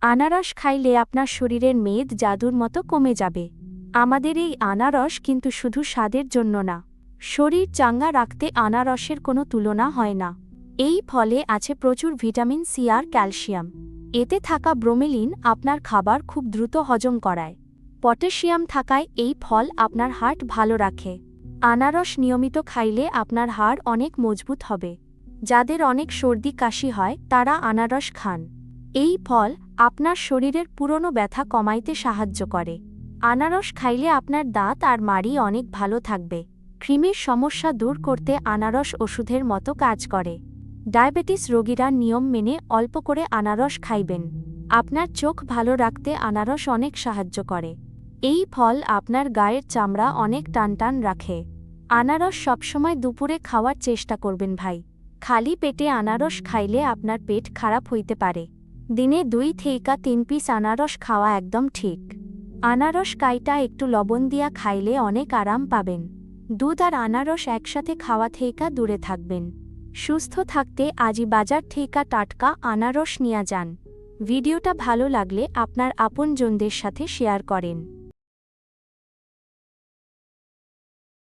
আনারস খাইলে আপনার শরীরের মেদ জাদুর মতো কমে যাবে। আমাদের এই আনারস কিন্তু শুধু স্বাদের জন্য না, শরীর চাঙ্গা রাখতে আনারসের কোনো তুলনা হয় না। এই ফলে আছে প্রচুর ভিটামিন সি আর ক্যালসিয়াম। এতে থাকা ব্রোমেলিন আপনার খাবার খুব দ্রুত হজম করায়। পটাশিয়াম থাকায় এই ফল আপনার হার্ট ভালো রাখে। আনারস নিয়মিত খাইলে আপনার হাড় অনেক মজবুত হবে। যাদের অনেক সর্দি কাশি হয় তারা আনারস খান। এই ফল আপনার শরীরের পুরনো ব্যথা কমাইতে সাহায্য করে। আনারস খাইলে আপনার দাঁত আর মাড়ি অনেক ভালো থাকবে। কৃমির সমস্যা দূর করতে আনারস ওষুধের মতো কাজ করে। ডায়াবেটিস রোগীরা নিয়ম মেনে অল্প করে আনারস খাইবেন। আপনার চোখ ভালো রাখতে আনারস অনেক সাহায্য করে। এই ফল আপনার গায়ের চামড়া অনেক টানটান রাখে। আনারস সবসময় দুপুরে খাওয়ার চেষ্টা করবেন ভাই। খালি পেটে আনারস খাইলে আপনার পেট খারাপ হইতে পারে। দিনে 2 থেকে 3 পিস আনারস খাওয়া একদম ঠিক। আনারস কাইটা একটু লবণ দিয়া খাইলে অনেক আরাম পাবেন। দুধ আর আনারস একসাথে খাওয়া থেকে দূরে থাকবেন। সুস্থ থাকতে আজই বাজার থেকে টাটকা আনারস নিয়ে যান। ভিডিওটা ভালো লাগলে আপনার আপনজনদের সাথে শেয়ার করেন।